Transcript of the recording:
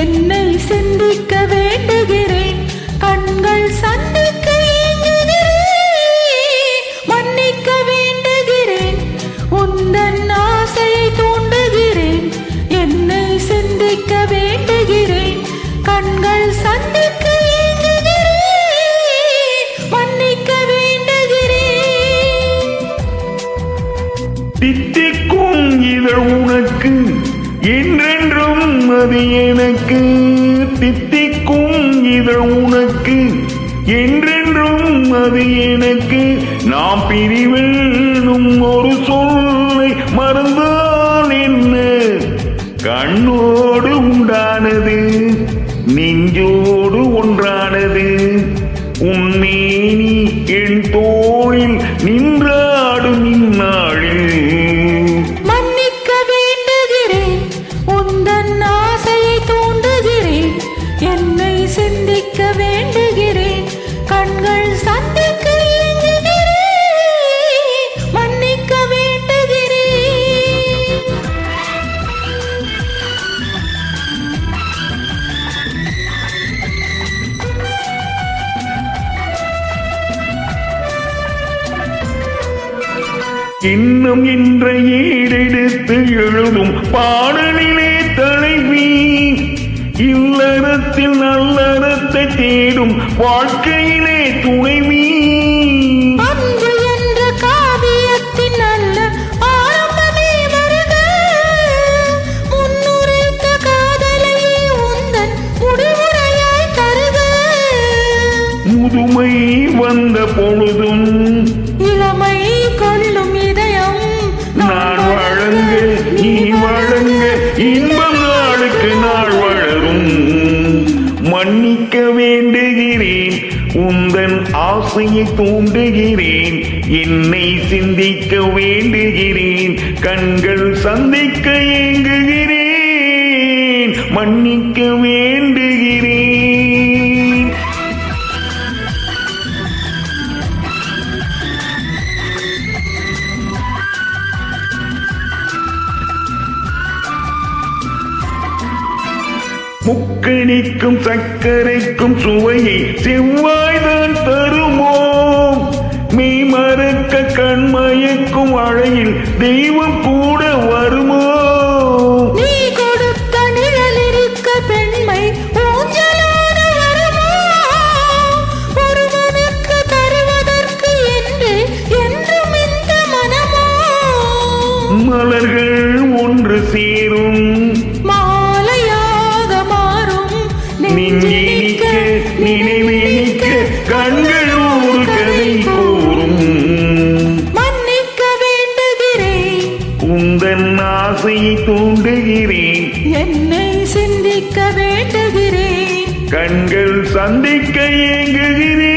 என்னை சிந்திக்க வேண்டுகிறேன், கண்கள் சந்திக்க ஏங்குகிறேன். மன்னிக்க வேண்டுகிறேன், உந்தன் ஆசையை தூண்டுகிறேன். என்னை சிந்திக்க வேண்டுகிறேன், கண்கள் சந்திக்க ஏங்குகிறேன். மன்னிக்க வேண்டுகிறேன். தித்திக்கும் இதழ் உனக்கு என்றென்றும் அது எனக்கு. தித்திக்கும் இதழ் உனக்கு என்றென்றும் அது எனக்கு. நாம் பிரிவேனும் ஒரு சொல்லை மறந்தால் என்ன? கண்ணோடு உண்டானது நெஞ்சோடு ஒன்றானது. உன்மேனி என் தோளில் நின்றாடும் இந்நாளில். என்னை சிந்திக்க வேண்டுகிறேன், கண்கள் சந்திக்க ஏங்குகிறேன். மன்னிக்க வேண்டுகிறேன். இன்னும் என்ற ஏடெடுத்து எழுதும் பாடலிலே தலைவி. இல்லறத்தில் நல்லறத்தை தேடும் வாழ்க்கையிலே துணைவி. அன்பு என்ற காவியத்தின் நல்ல ஆரம்பமே வருக. முன்னுரைத்த காதலையே உந்தன் முடிவுரையாய் தருக. முதுமை வந்த பொழுதும் இளமை கொள்ளும் இதயம் நான் வழங்க நீ வழங்க இன்பம் நாளுக்கு நாள் வளரும். மன்னிக்க வேண்டுகிறேன், உந்தன் ஆசையை தூண்டுகிறேன். என்னை சிந்திக்க வேண்டுகிறேன், கண்கள் சந்திக்க ஏங்குகிறேன். மன்னிக்க வேண்டுகிறேன். முக்கணிக்கும் சர்க்கரைக்கும் சுவையை செவ்வாய்தான் தருமோ? மெய் மறக்க கண்மயக்கும் அழையில் தெய்வம் கூட வருமோ? நீ கொடுத்த நிழல் இருக்க பெண்மை ஊஞ்சலாட வருமோ? ஒருவனுக்கு தருவதற்கு என்று என்றும் இந்த மனமோ? மலர்கள் ஒன்று சேரும் நெஞ்சினிக்க நினைவினிக்க கண்கள் ஒரு கதை கூறும். மன்னிக்க வேண்டுகிறேன், உந்தன் ஆசையை தூண்டுகிறேன். என்னை சிந்திக்க வேண்டுகிறேன், கண்கள் சந்திக்க ஏங்குகிறேன்.